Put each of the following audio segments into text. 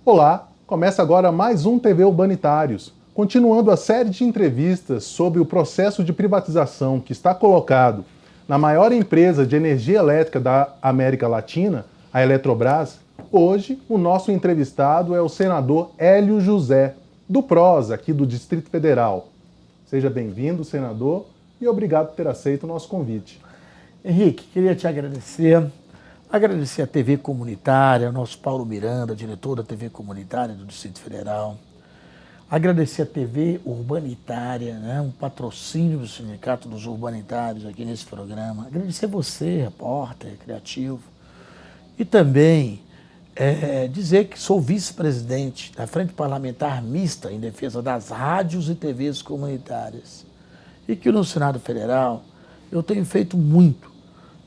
Olá, começa agora mais um TV Urbanitários, continuando a série de entrevistas sobre o processo de privatização que está colocado na maior empresa de energia elétrica da América Latina, a Eletrobras. Hoje, o nosso entrevistado é o senador Hélio José, do PROS, aqui do Distrito Federal. Seja bem-vindo, senador, e obrigado por ter aceito o nosso convite. Henrique, queria te agradecer a TV Comunitária, ao nosso Paulo Miranda, diretor da TV Comunitária do Distrito Federal, agradecer a TV Urbanitária, um patrocínio do Sindicato dos Urbanitários aqui nesse programa, agradecer você, repórter, criativo, e também dizer que sou vice-presidente da Frente Parlamentar Mista em defesa das rádios e TVs comunitárias, e que no Senado Federal eu tenho feito muito,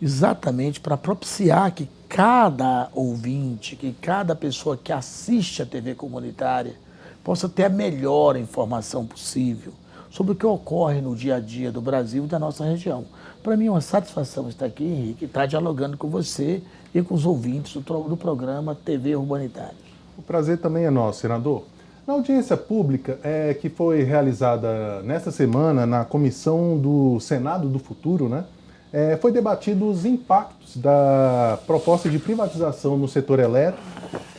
exatamente para propiciar que cada ouvinte, que cada pessoa que assiste a TV comunitária possa ter a melhor informação possível sobre o que ocorre no dia a dia do Brasil e da nossa região. Para mim é uma satisfação estar aqui, Henrique, e estar dialogando com você e com os ouvintes do programa TV Urbanitário. O prazer também é nosso, senador. Na audiência pública que foi realizada nesta semana na Comissão do Senado do Futuro, foi debatido os impactos da proposta de privatização no setor elétrico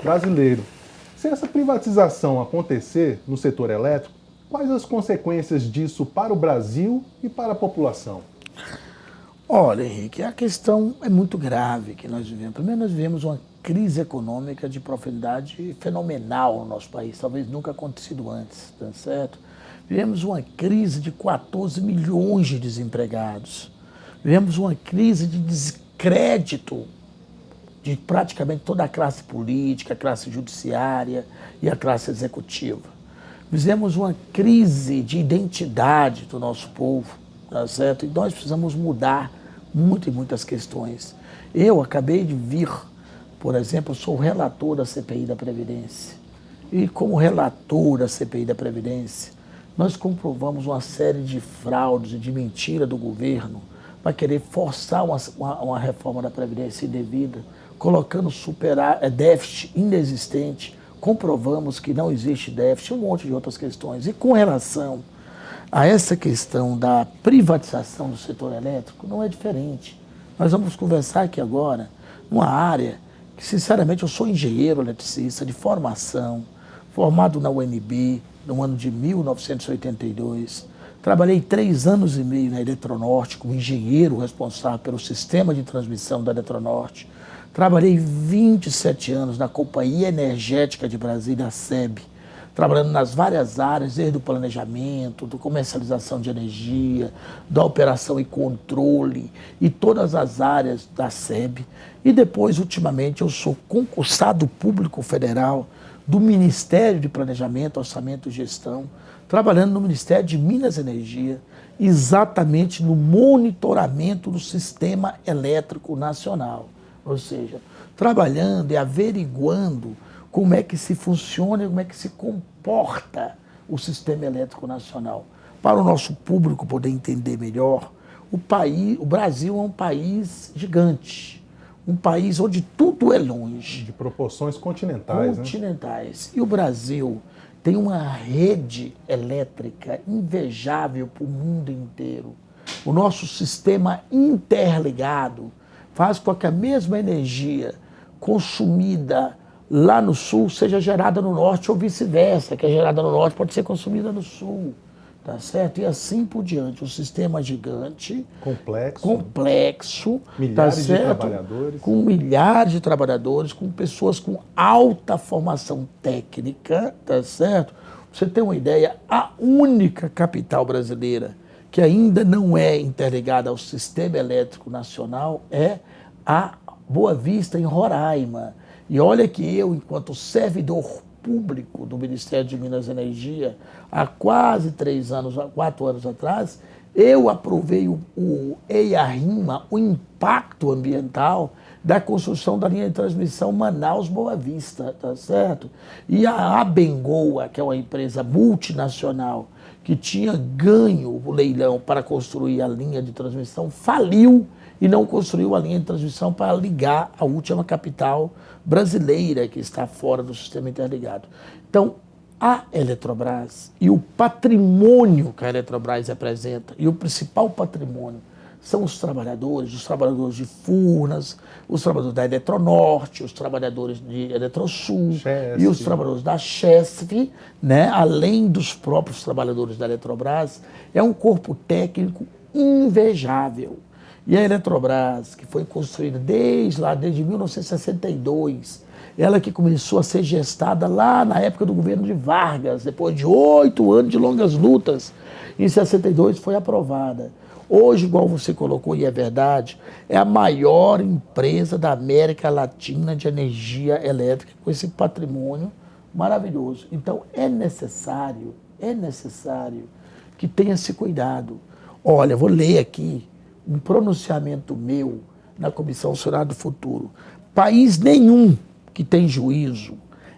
brasileiro. Se essa privatização acontecer no setor elétrico, quais as consequências disso para o Brasil e para a população? Olha, Henrique, a questão é muito grave que nós vivemos. Primeiro, nós vivemos uma crise econômica de profundidade fenomenal no nosso país, talvez nunca acontecido antes, tá certo? Vivemos uma crise de 14 milhões de desempregados. Vivemos uma crise de descrédito de praticamente toda a classe política, a classe judiciária e a classe executiva. Vivemos uma crise de identidade do nosso povo, tá certo? E nós precisamos mudar muitas questões. Eu acabei de vir, por exemplo, sou relator da CPI da Previdência. E como relator da CPI da Previdência, nós comprovamos uma série de fraudes e de mentira do governo para querer forçar uma reforma da Previdência indevida, colocando déficit inexistente. Comprovamos que não existe déficit, um monte de outras questões. E com relação a essa questão da privatização do setor elétrico, não é diferente. Nós vamos conversar aqui agora numa área que, sinceramente, eu sou engenheiro eletricista de formação, formado na UNB no ano de 1982. Trabalhei 3 anos e meio na Eletronorte como engenheiro responsável pelo sistema de transmissão da Eletronorte. Trabalhei 27 anos na Companhia Energética de Brasília, a SEB, trabalhando nas várias áreas, desde o planejamento, da comercialização de energia, da operação e controle, e todas as áreas da SEB. E depois, ultimamente, eu sou concursado público federal do Ministério de Planejamento, Orçamento e Gestão, trabalhando no Ministério de Minas e Energia, exatamente no monitoramento do sistema elétrico nacional. Ou seja, trabalhando e averiguando como é que se funciona e como é que se comporta o sistema elétrico nacional. Para o nosso público poder entender melhor, o Brasil é um país gigante, um país onde tudo é longe. De proporções continentais. Continentais. E o Brasil tem uma rede elétrica invejável para o mundo inteiro. O nosso sistema interligado faz com que a mesma energia consumida lá no sul seja gerada no norte ou vice-versa, que é gerada no norte pode ser consumida no sul, tá certo? E assim por diante, um sistema gigante, complexo, milhares tá de certo? trabalhadores, com milhares de trabalhadores, com pessoas com alta formação técnica, tá certo? Pra você ter uma ideia, a única capital brasileira que ainda não é interligada ao sistema elétrico nacional é a Boa Vista, em Roraima. E olha que eu, enquanto servidor público do Ministério de Minas e Energia, há quase 4 anos atrás, eu aprovei o EIA-RIMA, o impacto ambiental da construção da linha de transmissão Manaus-Boa Vista, tá certo? E a Abengoa, que é uma empresa multinacional que tinha ganho o leilão para construir a linha de transmissão, faliu e não construiu a linha de transmissão para ligar a última capital brasileira que está fora do sistema interligado. Então, a Eletrobras e o patrimônio que a Eletrobras representa, e o principal patrimônio são os trabalhadores de Furnas, os trabalhadores da Eletronorte, os trabalhadores de Eletrosul e os trabalhadores da Chesf, né? Além dos próprios trabalhadores da Eletrobras, é um corpo técnico invejável. E a Eletrobras, que foi construída desde 1962, ela que começou a ser gestada lá na época do governo de Vargas, depois de 8 anos de longas lutas, em 62 foi aprovada. Hoje, igual você colocou, e é verdade, é a maior empresa da América Latina de energia elétrica, com esse patrimônio maravilhoso. Então, é necessário que tenha esse cuidado. Olha, vou ler aqui um pronunciamento meu na Comissão Senado do Futuro. País nenhum que tem juízo,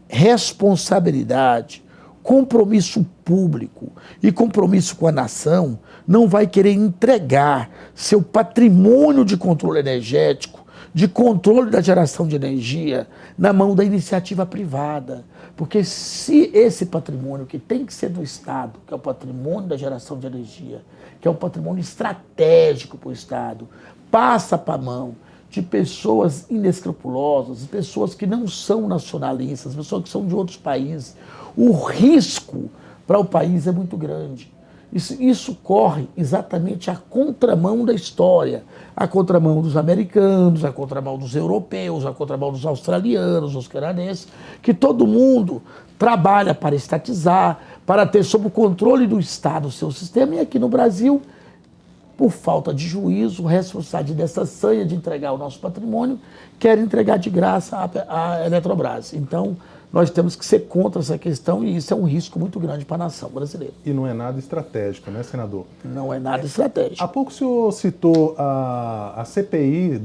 responsabilidade, compromisso público e compromisso com a nação não vai querer entregar seu patrimônio de controle energético, de controle da geração de energia, na mão da iniciativa privada. Porque se esse patrimônio, que tem que ser do Estado, que é o patrimônio da geração de energia, que é um patrimônio estratégico para o Estado, passa para a mão de pessoas inescrupulosas, pessoas que não são nacionalistas, pessoas que são de outros países, o risco para o país é muito grande. Isso corre exatamente à contramão da história, à contramão dos americanos, à contramão dos europeus, à contramão dos australianos, dos canadenses, que todo mundo trabalha para estatizar, para ter sob o controle do Estado o seu sistema, e aqui no Brasil, por falta de juízo, responsável dessa sanha de entregar o nosso patrimônio, quer entregar de graça à Eletrobras. Então, nós temos que ser contra essa questão, e isso é um risco muito grande para a nação brasileira. E não é nada estratégico, né, senador? Não é nada estratégico. Há pouco o senhor citou a CPI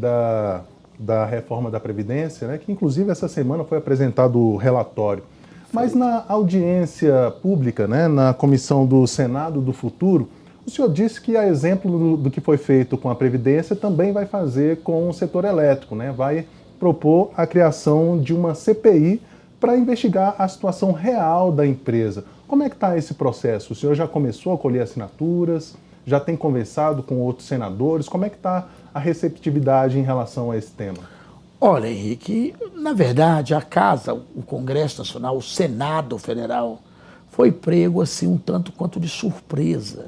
da reforma da Previdência, né, que inclusive essa semana foi apresentado o relatório. Mas na audiência pública, né, na comissão do Senado do Futuro, o senhor disse que, a exemplo do que foi feito com a Previdência, também vai fazer com o setor elétrico, né? Vai propor a criação de uma CPI para investigar a situação real da empresa. Como é que está esse processo? O senhor já começou a colher assinaturas? Já tem conversado com outros senadores? Como é que está a receptividade em relação a esse tema? Olha, Henrique, na verdade, a Casa, o Congresso Nacional, o Senado Federal, foi prego assim um tanto quanto de surpresa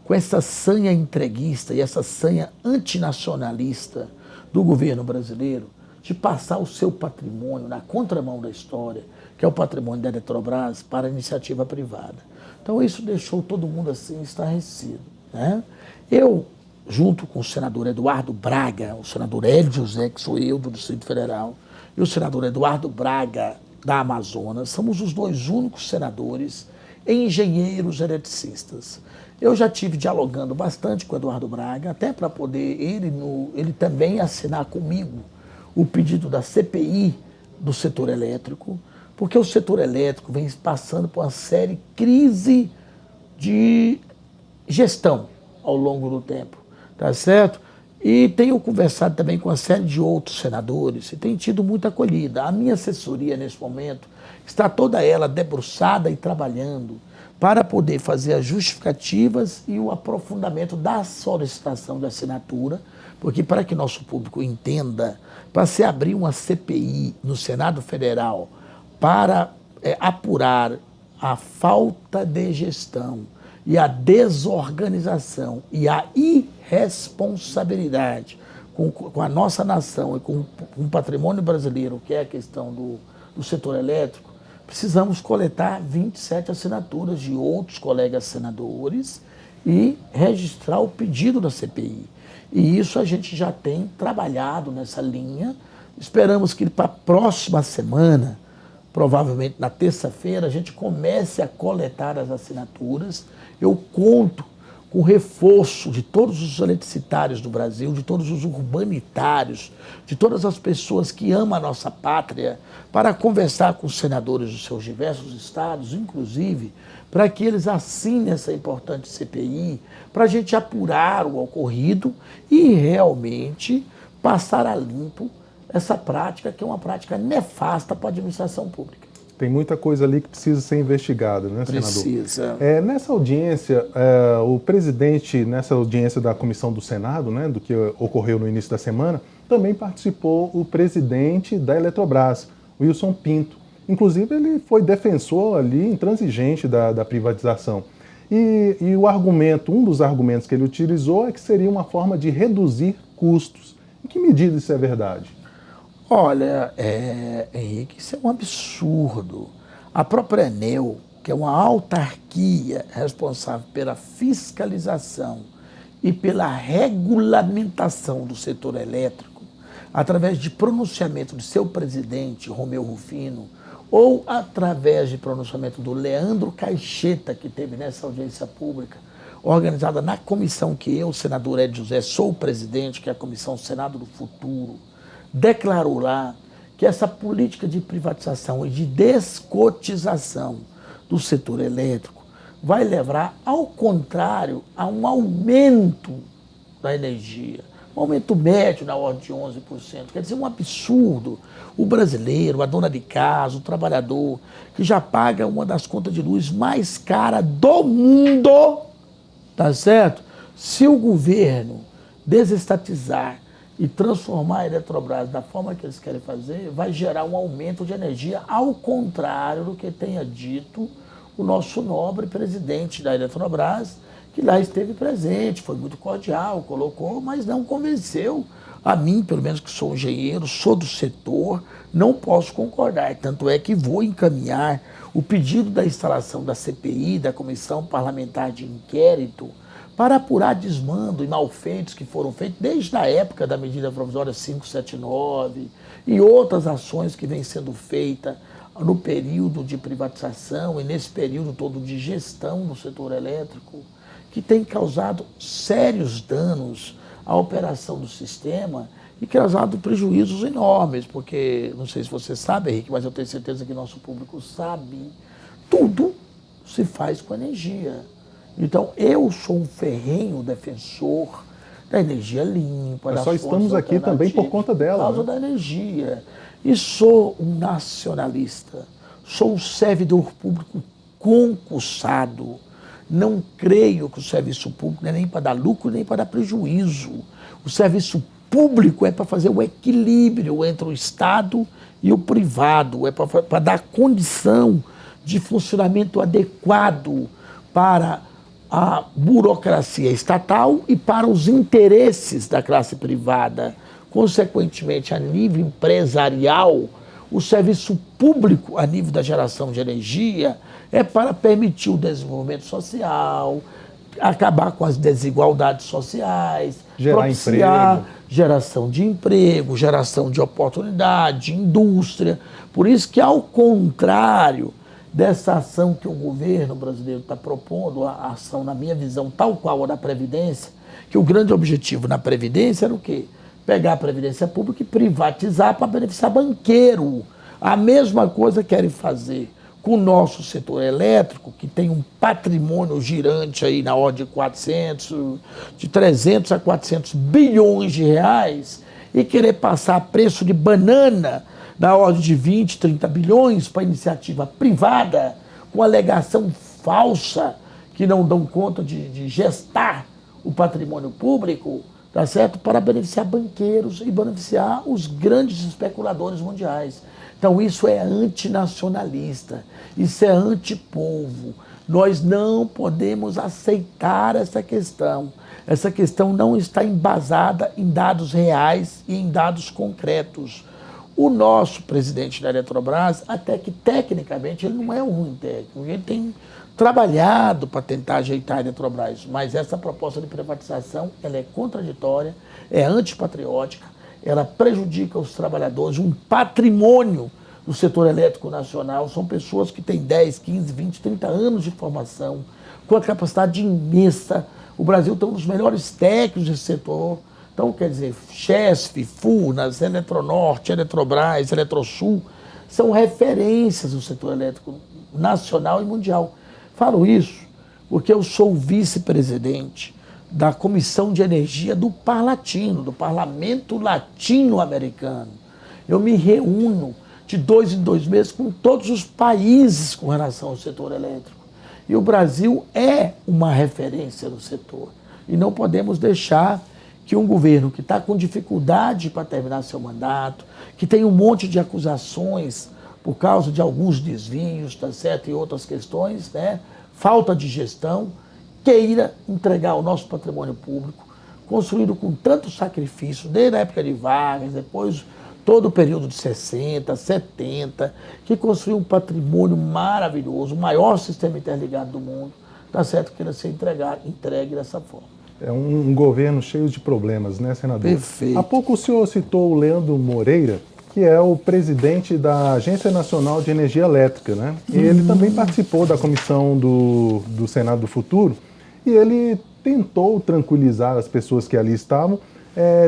com essa sanha entreguista e essa sanha antinacionalista do governo brasileiro de passar o seu patrimônio na contramão da história, que é o patrimônio da Eletrobras, para a iniciativa privada. Então isso deixou todo mundo assim estarrecido, né? Eu, junto com o senador Eduardo Braga, o senador Hélio José, que sou eu do Distrito Federal, e o senador Eduardo Braga da Amazonas, somos os dois únicos senadores engenheiros eletricistas. Eu já tive dialogando bastante com o Eduardo Braga, até para poder ele também assinar comigo o pedido da CPI do setor elétrico, porque o setor elétrico vem passando por uma séria crise de gestão ao longo do tempo, tá certo? E tenho conversado também com uma série de outros senadores e tem tido muita acolhida. A minha assessoria, nesse momento, está toda ela debruçada e trabalhando para poder fazer as justificativas e o aprofundamento da solicitação de assinatura, porque para que nosso público entenda, para se abrir uma CPI no Senado Federal para apurar a falta de gestão e a desorganização e a irresponsabilidade com a nossa nação e com o patrimônio brasileiro, que é a questão do setor elétrico, precisamos coletar 27 assinaturas de outros colegas senadores e registrar o pedido da CPI. E isso a gente já tem trabalhado nessa linha. Esperamos que para a próxima semana, provavelmente na terça-feira, a gente comece a coletar as assinaturas. Eu conto com reforço de todos os eletricitários do Brasil, de todos os urbanitários, de todas as pessoas que amam a nossa pátria, para conversar com os senadores dos seus diversos estados, inclusive para que eles assinem essa importante CPI, para a gente apurar o ocorrido e realmente passar a limpo essa prática, que é uma prática nefasta para a administração pública. Tem muita coisa ali que precisa ser investigada, né, senador? Precisa. Nessa audiência, o presidente, nessa audiência da Comissão do Senado, né, do que ocorreu no início da semana, também participou o presidente da Eletrobras, Wilson Pinto. Inclusive, ele foi defensor ali, intransigente da privatização. E o argumento, um dos argumentos que ele utilizou é que seria uma forma de reduzir custos. Em que medida isso é verdade? Olha, Henrique, isso é um absurdo. A própria ANEEL, que é uma autarquia responsável pela fiscalização e pela regulamentação do setor elétrico, através de pronunciamento de seu presidente, Romeu Rufino, ou através de pronunciamento do Leandro Caixeta, que teve nessa audiência pública, organizada na comissão que eu, senador Ed José, sou o presidente, que é a Comissão Senado do Futuro, declarou lá que essa política de privatização e de descotização do setor elétrico vai levar, ao contrário, a um aumento da energia, um aumento médio na ordem de 11%. Quer dizer, um absurdo. O brasileiro, a dona de casa, o trabalhador, que já paga uma das contas de luz mais caras do mundo, tá certo? Se o governo desestatizar e transformar a Eletrobras da forma que eles querem fazer, vai gerar um aumento de energia, ao contrário do que tenha dito o nosso nobre presidente da Eletrobras, que lá esteve presente, foi muito cordial, colocou, mas não convenceu. A mim, pelo menos que sou engenheiro, sou do setor, não posso concordar. Tanto é que vou encaminhar o pedido da instalação da CPI, da Comissão Parlamentar de Inquérito, para apurar desmando e malfeitos que foram feitos desde a época da medida provisória 579 e outras ações que vêm sendo feitas no período de privatização e nesse período todo de gestão no setor elétrico, que tem causado sérios danos à operação do sistema e causado prejuízos enormes, porque, não sei se você sabe, Henrique, mas eu tenho certeza que nosso público sabe, tudo se faz com energia. Então, eu sou um ferrenho defensor da energia limpa, Mas só estamos aqui também por conta dela. Por causa da energia. E sou um nacionalista, sou um servidor público concursado. Não creio que o serviço público não é nem para dar lucro, nem para dar prejuízo. O serviço público é para fazer o equilíbrio entre o Estado e o privado, é para dar condição de funcionamento adequado para a burocracia estatal e para os interesses da classe privada. Consequentemente, a nível empresarial, o serviço público, a nível da geração de energia, é para permitir o desenvolvimento social, acabar com as desigualdades sociais, propiciar geração de emprego, geração de oportunidade, indústria. Por isso que, ao contrário dessa ação que o governo brasileiro está propondo, a ação, na minha visão, tal qual a da Previdência, que o grande objetivo na Previdência era o quê? Pegar a Previdência Pública e privatizar para beneficiar banqueiro. A mesma coisa querem fazer com o nosso setor elétrico, que tem um patrimônio girante aí na ordem de 300 a 400 bilhões de reais, e querer passar preço de banana na ordem de 20, 30 bilhões para iniciativa privada, com alegação falsa, que não dão conta de gestar o patrimônio público, tá certo? Para beneficiar banqueiros e beneficiar os grandes especuladores mundiais. Então isso é antinacionalista, isso é antipovo. Nós não podemos aceitar essa questão. Essa questão não está embasada em dados reais e em dados concretos. O nosso presidente da Eletrobras, até que tecnicamente ele não é um ruim técnico, ele tem trabalhado para tentar ajeitar a Eletrobras, mas essa proposta de privatização ela é contraditória, é antipatriótica, ela prejudica os trabalhadores, um patrimônio do setor elétrico nacional, são pessoas que têm 10, 15, 20, 30 anos de formação, com a capacidade imensa, O Brasil tem um dos melhores técnicos desse setor. Então, quer dizer, Chesf, Furnas, Eletronorte, Eletrobras, Eletrosul, são referências do setor elétrico nacional e mundial. Falo isso porque eu sou vice-presidente da Comissão de Energia do Parlatino, do Parlamento Latino-Americano. Eu me reúno de 2 em 2 meses com todos os países com relação ao setor elétrico. E o Brasil é uma referência no setor. E não podemos deixar que um governo que está com dificuldade para terminar seu mandato, que tem um monte de acusações por causa de alguns desvios, tá certo, e outras questões, né, falta de gestão, queira entregar o nosso patrimônio público, construído com tanto sacrifício, desde a época de Vargas, depois todo o período de 60, 70, que construiu um patrimônio maravilhoso, o maior sistema interligado do mundo, tá certo, queira ser entregue dessa forma. É um governo cheio de problemas, né, senador? Perfeito. Há pouco o senhor citou o Leandro Moreira, que é o presidente da Agência Nacional de Energia Elétrica, né? Ele também participou da comissão do Senado do Futuro e ele tentou tranquilizar as pessoas que ali estavam,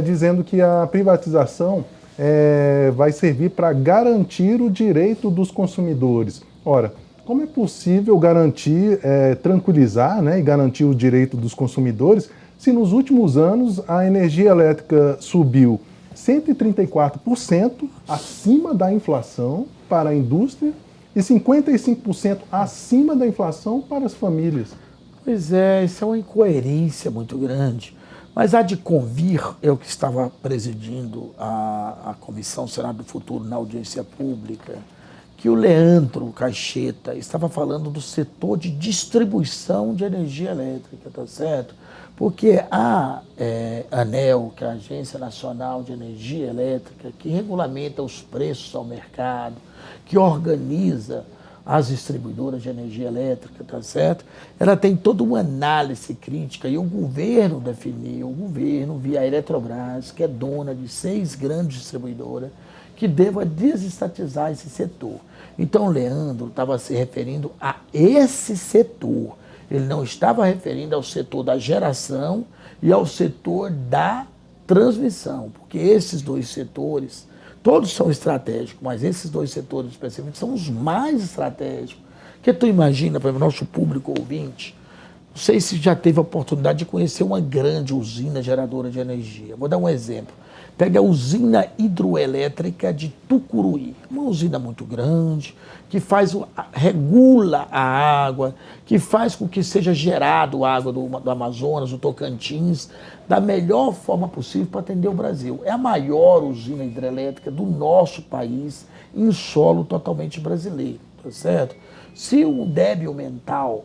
dizendo que a privatização vai servir para garantir o direito dos consumidores. Ora, como é possível garantir, tranquilizar, né, e garantir o direito dos consumidores se nos últimos anos a energia elétrica subiu 134% acima da inflação para a indústria e 55% acima da inflação para as famílias? Pois é, isso é uma incoerência muito grande. Mas há de convir, eu que estava presidindo a Comissão Senado do Futuro na audiência pública, que o Leandro Caixeta estava falando do setor de distribuição de energia elétrica, tá certo? Porque a ANEEL, que é a Agência Nacional de Energia Elétrica, que regulamenta os preços ao mercado, que organiza as distribuidoras de energia elétrica, tá certo? Ela tem toda uma análise crítica e o governo definiu, via a Eletrobras, que é dona de 6 grandes distribuidoras, que deva desestatizar esse setor. Então, o Leandro estava se referindo a esse setor. Ele não estava referindo ao setor da geração e ao setor da transmissão, porque esses 2 setores, todos são estratégicos, mas esses 2 setores especificamente são os mais estratégicos. Porque tu imagina, para o nosso público ouvinte, não sei se já teve a oportunidade de conhecer uma grande usina geradora de energia. Vou dar um exemplo. Pega a usina hidroelétrica de Tucuruí, uma usina muito grande, que regula a água, que faz com que seja gerado a água do Amazonas, do Tocantins, da melhor forma possível para atender o Brasil. É a maior usina hidrelétrica do nosso país em solo totalmente brasileiro, tá certo? Se o débil mental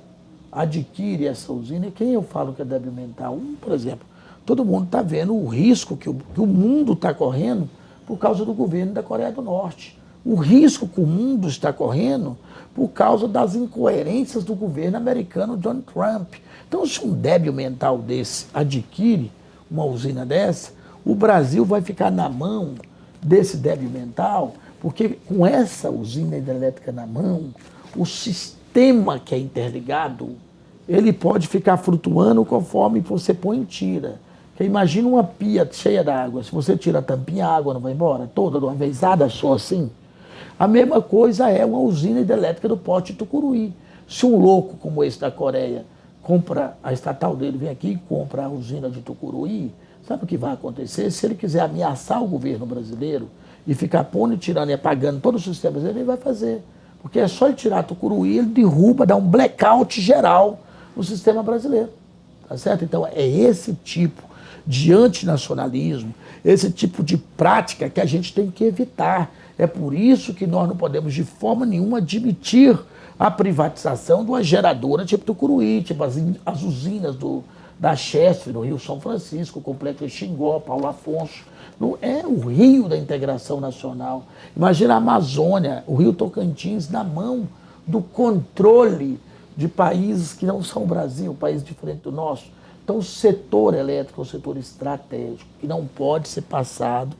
adquire essa usina, e quem eu falo que é débil mental? Por exemplo, todo mundo está vendo o risco que o mundo está correndo por causa do governo da Coreia do Norte. O risco que o mundo está correndo por causa das incoerências do governo americano Donald Trump. Então, se um débil mental desse adquire uma usina dessa, o Brasil vai ficar na mão desse débil mental, porque com essa usina hidrelétrica na mão, o sistema que é interligado, ele pode ficar flutuando conforme você põe e tira. Porque imagina uma pia cheia d'água, se você tira a tampinha, a água não vai embora toda de uma vezada só assim. A mesma coisa é uma usina hidrelétrica do Porto de Tucuruí. Se um louco como esse da Coreia compra a estatal dele, vem aqui e compra a usina de Tucuruí, sabe o que vai acontecer? Se ele quiser ameaçar o governo brasileiro e ficar pondo e tirando e apagando todo o sistema brasileiro, ele vai fazer. Porque é só ele tirar Tucuruí, ele derruba, dá um blackout geral no sistema brasileiro. Tá certo? Então é esse tipo de antinacionalismo, esse tipo de prática que a gente tem que evitar. É por isso que nós não podemos de forma nenhuma admitir a privatização de uma geradora tipo Tucuruí, tipo as usinas da Chesf, no Rio São Francisco, o Complexo Xingó, Paulo Afonso. Não é o rio da integração nacional. Imagina a Amazônia, o Rio Tocantins, na mão do controle de países que não são o Brasil, país diferente do nosso. Então, o setor elétrico é um setor estratégico que não pode ser passado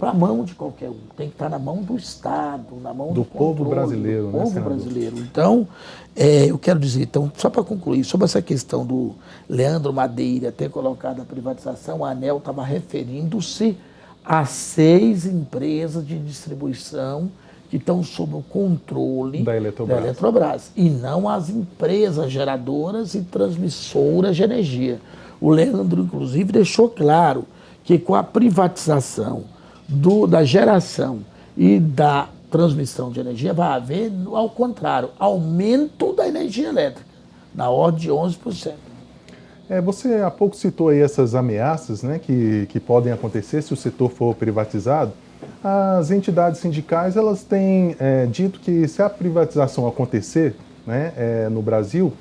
para a mão de qualquer um. Tem que estar na mão do Estado, na mão do povo brasileiro, do povo brasileiro. Então, eu quero dizer, então, só para concluir, sobre essa questão do Leandro Madeira ter colocado a privatização, a ANEEL estava referindo-se a 6 empresas de distribuição que estão sob o controle da Eletrobras, e não as empresas geradoras e transmissoras de energia. O Leandro, inclusive, deixou claro que com a privatização da geração e da transmissão de energia vai haver, ao contrário, aumento da energia elétrica, na ordem de 11%. Você há pouco citou aí essas ameaças, né, que podem acontecer se o setor for privatizado. As entidades sindicais elas têm dito que se a privatização acontecer, né, no Brasil,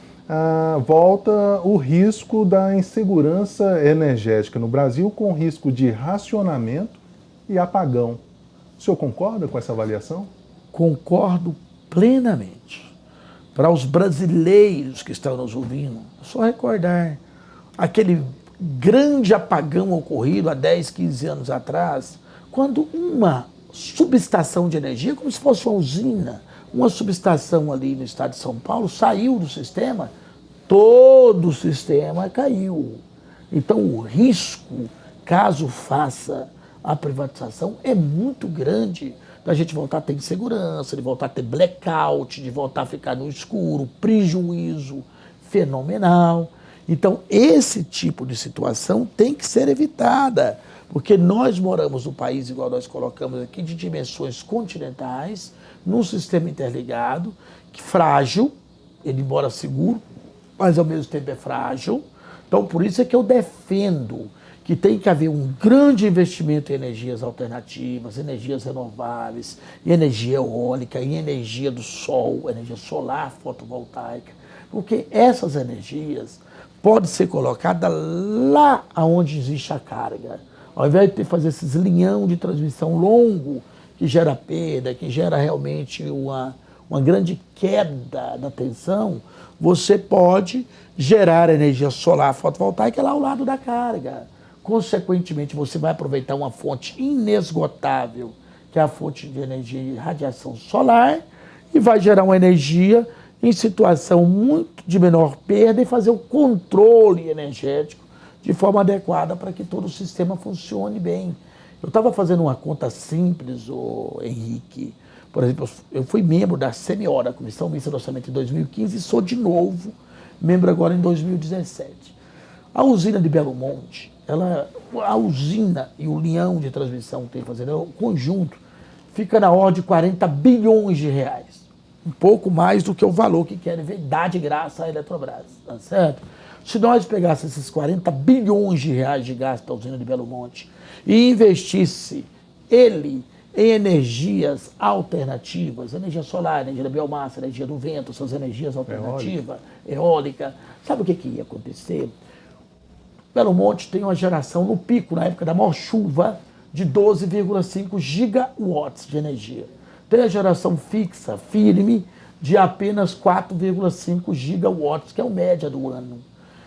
volta o risco da insegurança energética no Brasil, com risco de racionamento e apagão. O senhor concorda com essa avaliação? Concordo plenamente. Para os brasileiros que estão nos ouvindo, é só recordar aquele grande apagão ocorrido há 10, 15 anos atrás, quando uma subestação de energia, como se fosse uma usina, uma subestação ali no estado de São Paulo, saiu do sistema, todo o sistema caiu. Então o risco, caso faça a privatização, é muito grande da gente voltar a ter insegurança, de voltar a ter blackout, de voltar a ficar no escuro, prejuízo fenomenal. Então esse tipo de situação tem que ser evitada, porque nós moramos num país, igual nós colocamos aqui, de dimensões continentais, num sistema interligado, que frágil, ele embora seguro, mas ao mesmo tempo é frágil. Então, por isso é que eu defendo que tem que haver um grande investimento em energias alternativas, energias renováveis, em energia eólica, em energia do sol, energia solar fotovoltaica, porque essas energias podem ser colocadas lá onde existe a carga. Ao invés de fazer esses linhão de transmissão longo, que gera perda, que gera realmente uma grande queda da tensão, você pode gerar energia solar fotovoltaica lá ao lado da carga. Consequentemente, você vai aproveitar uma fonte inesgotável, que é a fonte de energia e radiação solar, e vai gerar uma energia em situação muito de menor perda e fazer o controle energético de forma adequada para que todo o sistema funcione bem. Eu estava fazendo uma conta simples, Henrique. Por exemplo, eu fui membro da CMO, da Comissão Mista do Orçamento, em 2015 e sou de novo membro agora em 2017. A usina de Belo Monte, a usina e o linhão de transmissão que tem que fazer, o conjunto, fica na ordem de 40 bilhões de reais. Um pouco mais do que o valor que querem dar de graça à Eletrobras, tá certo? Se nós pegássemos esses 40 bilhões de reais de gasto da usina de Belo Monte e investisse ele em energias alternativas, energia solar, energia da biomassa, energia do vento, essas energias alternativas, eólica, sabe o que ia acontecer? Belo Monte tem uma geração no pico, na época da maior chuva, de 12,5 gigawatts de energia. Tem a geração fixa, firme, de apenas 4,5 gigawatts, que é a média do ano.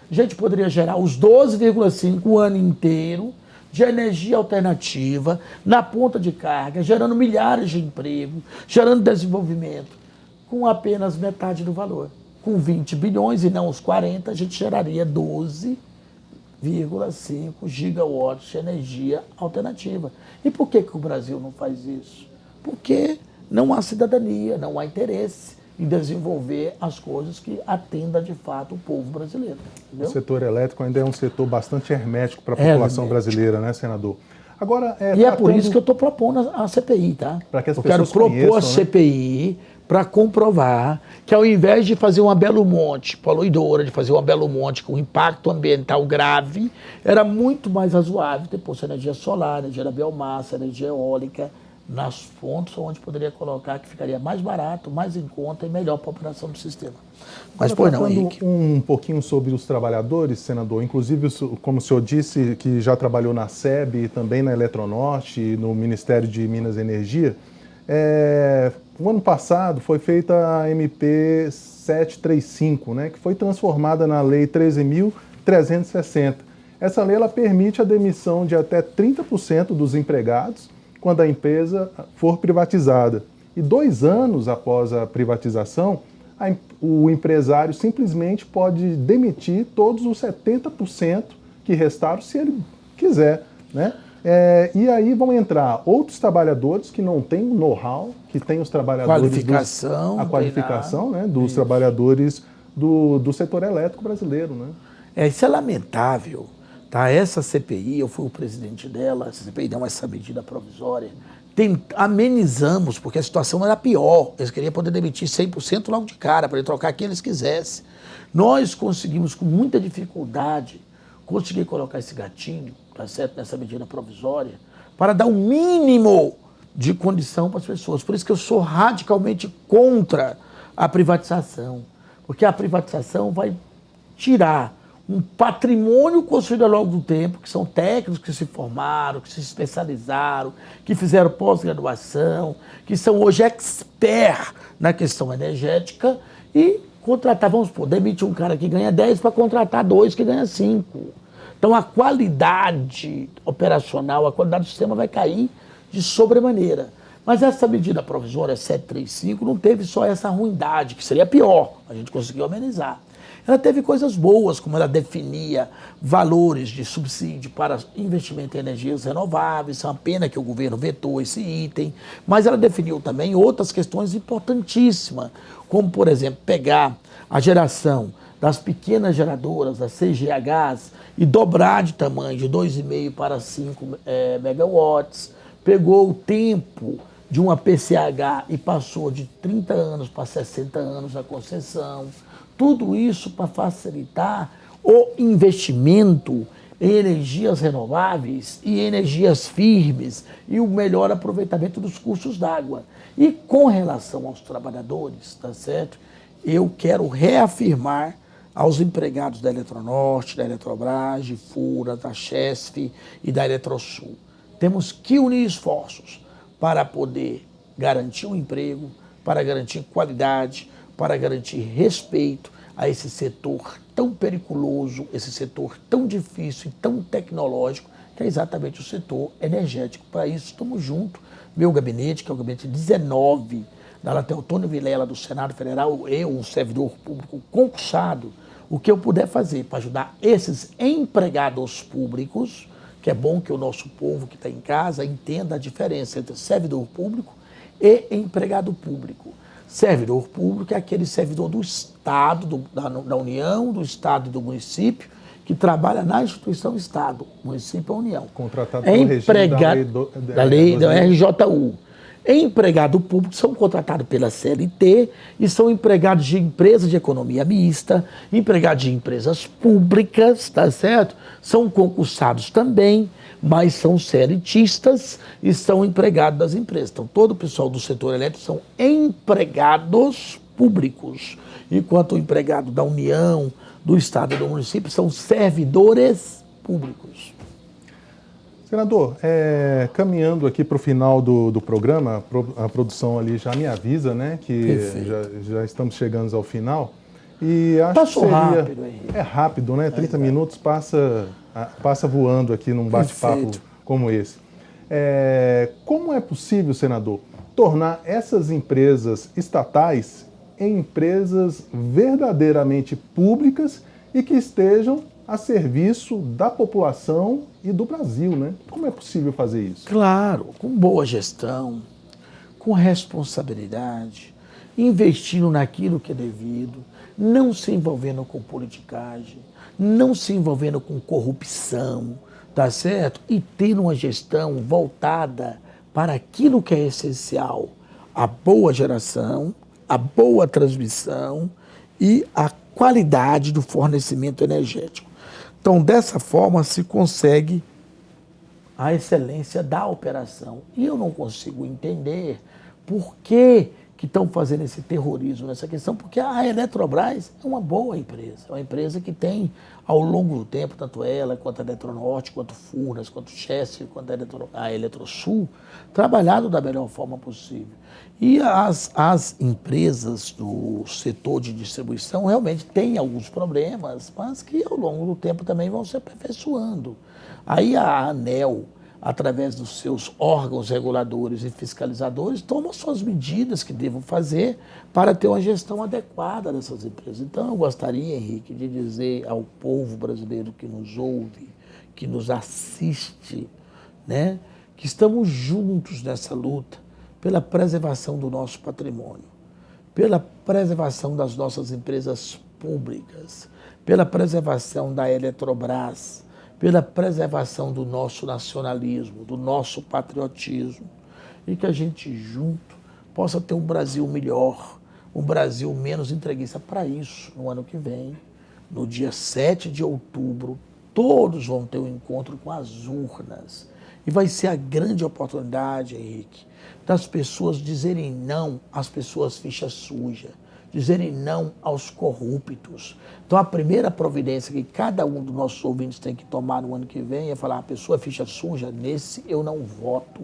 A gente poderia gerar os 12,5 o ano inteiro de energia alternativa na ponta de carga, gerando milhares de empregos, gerando desenvolvimento, com apenas metade do valor. Com 20 bilhões e não os 40, a gente geraria 12,5 gigawatts de energia alternativa. E por que o Brasil não faz isso? Porque não há cidadania, não há interesse em desenvolver as coisas que atenda de fato o povo brasileiro. Entendeu? O setor elétrico ainda é um setor bastante hermético para a população brasileira, né, senador? Agora, e é por isso que eu estou propondo a CPI, tá? Para que as eu pessoas quero propor conheçam, a CPI para comprovar que ao invés de fazer uma Belo Monte poluidora, de fazer uma Belo Monte com impacto ambiental grave, era muito mais razoável ter posto energia solar, energia da biomassa, energia eólica, nas fontes onde poderia colocar que ficaria mais barato, mais em conta e melhor para a operação do sistema. Mas pois não, Henrique. Um pouquinho sobre os trabalhadores, senador, inclusive, como o senhor disse, que já trabalhou na SEB e também na Eletronorte e no Ministério de Minas e Energia, o ano passado foi feita a MP 735, né, que foi transformada na Lei 13.360. Essa lei ela permite a demissão de até 30% dos empregados quando a empresa for privatizada. E 2 anos após a privatização, o empresário simplesmente pode demitir todos os 70% que restaram, se ele quiser, né? E aí vão entrar outros trabalhadores que não têm o know-how, que têm os trabalhadores... A qualificação, né, dos trabalhadores do setor elétrico brasileiro, né? Isso é lamentável. Tá? Essa CPI, eu fui o presidente dela, essa CPI deu essa medida provisória. Amenizamos, porque a situação era pior. Eles queriam poder demitir 100% logo de cara, para ele trocar quem eles quisessem. Nós conseguimos, com muita dificuldade, conseguir colocar esse gatilho, tá certo, nessa medida provisória, para dar o mínimo de condição para as pessoas. Por isso que eu sou radicalmente contra a privatização, porque a privatização vai tirar um patrimônio construído ao longo do tempo, que são técnicos que se formaram, que se especializaram, que fizeram pós-graduação, que são hoje expert na questão energética, e contratar, vamos supor, demite um cara que ganha 10 para contratar 2 que ganha 5. Então a qualidade operacional, a qualidade do sistema vai cair de sobremaneira. Mas essa medida provisória 735 não teve só essa ruindade, que seria pior, a gente conseguiu amenizar. Ela teve coisas boas, como ela definia valores de subsídio para investimento em energias renováveis. É uma pena que o governo vetou esse item, mas ela definiu também outras questões importantíssimas, como, por exemplo, pegar a geração das pequenas geradoras, das CGHs, e dobrar de tamanho de 2,5 para 5 megawatts. Pegou o tempo de uma PCH e passou de 30 anos para 60 anos a concessão. Tudo isso para facilitar o investimento em energias renováveis e energias firmes e o melhor aproveitamento dos custos d'água. E com relação aos trabalhadores, tá certo? Eu quero reafirmar aos empregados da Eletronorte, da Eletrobras, de Fura, da Chesf e da Eletrosul. Temos que unir esforços para poder garantir um emprego, para garantir qualidade, para garantir respeito a esse setor tão periculoso, esse setor tão difícil e tão tecnológico, que é exatamente o setor energético. Para isso, estamos juntos. Meu gabinete, que é o gabinete 19, da Teotônio Vilela, do Senado Federal, eu, um servidor público concursado, o que eu puder fazer para ajudar esses empregados públicos, que é bom que o nosso povo que está em casa entenda a diferença entre servidor público e empregado público. Servidor público é aquele servidor do Estado, da União, do Estado e do município, que trabalha na instituição Estado, município ou União. Contratado pelo regime da lei da RJU. Empregado público são contratados pela CLT e são empregados de empresas de economia mista, empregados de empresas públicas, tá certo? São concursados também, mas são CLTistas e são empregados das empresas. Então, todo o pessoal do setor elétrico são empregados públicos, enquanto o empregado da União, do Estado e do município são servidores públicos. Senador, caminhando aqui para o final do programa, a produção ali já me avisa, né, que já estamos chegando ao final. E acho Passou que seria rápido, Henrique. É rápido, né? 30 minutos passa voando aqui num bate-papo como esse. Como é possível, senador, tornar essas empresas estatais em empresas verdadeiramente públicas e que estejam a serviço da população e do Brasil, né? Como é possível fazer isso? Claro, com boa gestão, com responsabilidade, investindo naquilo que é devido, não se envolvendo com politicagem, não se envolvendo com corrupção, tá certo? E tendo uma gestão voltada para aquilo que é essencial, a boa geração, a boa transmissão e a qualidade do fornecimento energético. Então, dessa forma, se consegue a excelência da operação. E eu não consigo entender por que estão fazendo esse terrorismo nessa questão, porque a Eletrobras é uma boa empresa, é uma empresa que tem, ao longo do tempo, tanto ela, quanto a Eletronorte, quanto Furnas, quanto Chesf, quanto a Eletrosul, trabalhado da melhor forma possível. E as empresas do setor de distribuição realmente têm alguns problemas, mas que ao longo do tempo também vão se aperfeiçoando. Aí a ANEEL, através dos seus órgãos reguladores e fiscalizadores, toma suas medidas que devam fazer para ter uma gestão adequada dessas empresas. Então, eu gostaria, Henrique, de dizer ao povo brasileiro que nos ouve, que nos assiste, né, que estamos juntos nessa luta pela preservação do nosso patrimônio, pela preservação das nossas empresas públicas, pela preservação da Eletrobras, pela preservação do nosso nacionalismo, do nosso patriotismo, e que a gente junto possa ter um Brasil melhor, um Brasil menos entreguista. Para isso, no ano que vem, no dia 7 de outubro, todos vão ter um encontro com as urnas. E vai ser a grande oportunidade, Henrique, das pessoas dizerem não às pessoas ficha suja, dizerem não aos corruptos. Então, a primeira providência que cada um dos nossos ouvintes tem que tomar no ano que vem é falar: a pessoa ficha suja, nesse eu não voto.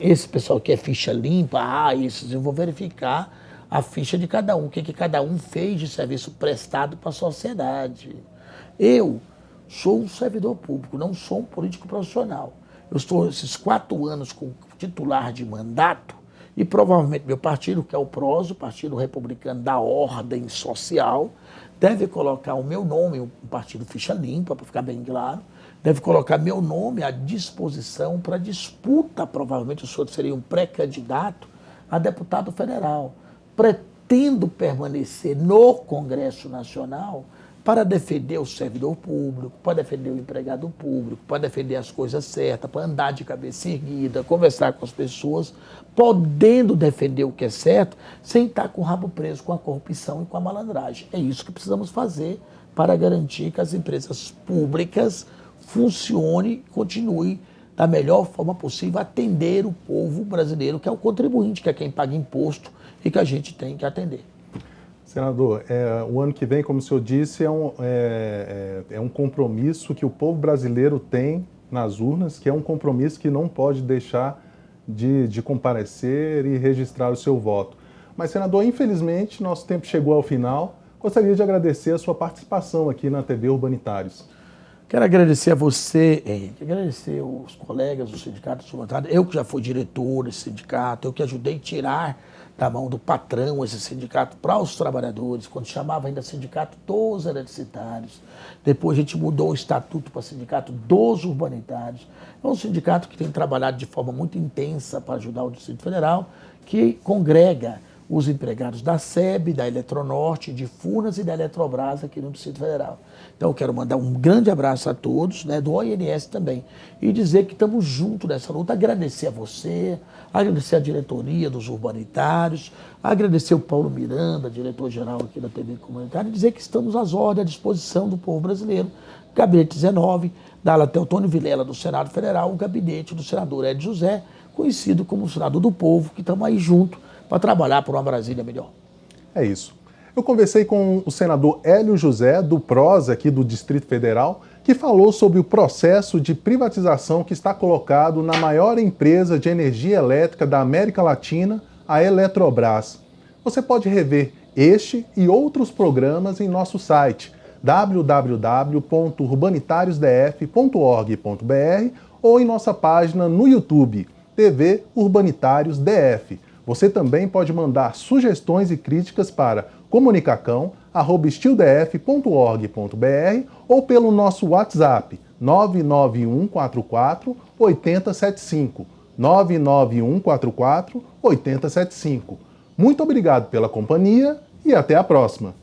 Esse pessoal que é ficha limpa, isso, eu vou verificar a ficha de cada um, o que cada um fez de serviço prestado para a sociedade. Eu sou um servidor público, não sou um político profissional. Eu estou esses 4 anos com titular de mandato, e provavelmente meu partido, que é o PROS, o Partido Republicano da Ordem Social, deve colocar o meu nome, um partido ficha limpa, para ficar bem claro, deve colocar meu nome à disposição para disputa, provavelmente o senhor seria um pré-candidato a deputado federal. Pretendo permanecer no Congresso Nacional para defender o servidor público, para defender o empregado público, para defender as coisas certas, para andar de cabeça erguida, conversar com as pessoas, podendo defender o que é certo, sem estar com o rabo preso com a corrupção e com a malandragem. É isso que precisamos fazer para garantir que as empresas públicas funcionem e continuem da melhor forma possível atender o povo brasileiro, que é o contribuinte, que é quem paga imposto e que a gente tem que atender. Senador, o ano que vem, como o senhor disse, é um compromisso que o povo brasileiro tem nas urnas, que é um compromisso que não pode deixar de comparecer e registrar o seu voto. Mas, senador, infelizmente, nosso tempo chegou ao final. Gostaria de agradecer a sua participação aqui na TV Urbanitários. Quero agradecer a você, Henrique, agradecer os colegas do Sindicato dos Urbanitários, eu que já fui diretor desse sindicato, eu que ajudei a tirar da mão do patrão esse sindicato para os trabalhadores, quando chamava ainda Sindicato dos Eletricitários. Depois a gente mudou o estatuto para Sindicato dos Urbanitários. É um sindicato que tem trabalhado de forma muito intensa para ajudar o Distrito Federal, que congrega os empregados da SEB, da Eletronorte, de Furnas e da Eletrobras aqui no Distrito Federal. Então eu quero mandar um grande abraço a todos, né, do ONS também, e dizer que estamos juntos nessa luta, agradecer a você, agradecer a diretoria dos urbanitários, agradecer o Paulo Miranda, diretor-geral aqui da TV Comunitária, e dizer que estamos às ordens, à disposição do povo brasileiro. Gabinete 19, da ala Teotônio Vilela, do Senado Federal, o gabinete do senador Ed José, conhecido como o senador do povo, que estamos aí juntos para trabalhar por uma Brasília melhor. É isso. Eu conversei com o senador Hélio José, do PROS, aqui do Distrito Federal, que falou sobre o processo de privatização que está colocado na maior empresa de energia elétrica da América Latina, a Eletrobras. Você pode rever este e outros programas em nosso site www.urbanitariosdf.org.br ou em nossa página no YouTube, TV Urbanitários DF. Você também pode mandar sugestões e críticas para comunicacão@stildf.org.br ou pelo nosso WhatsApp 99144 8075. 99144 8075. Muito obrigado pela companhia e até a próxima.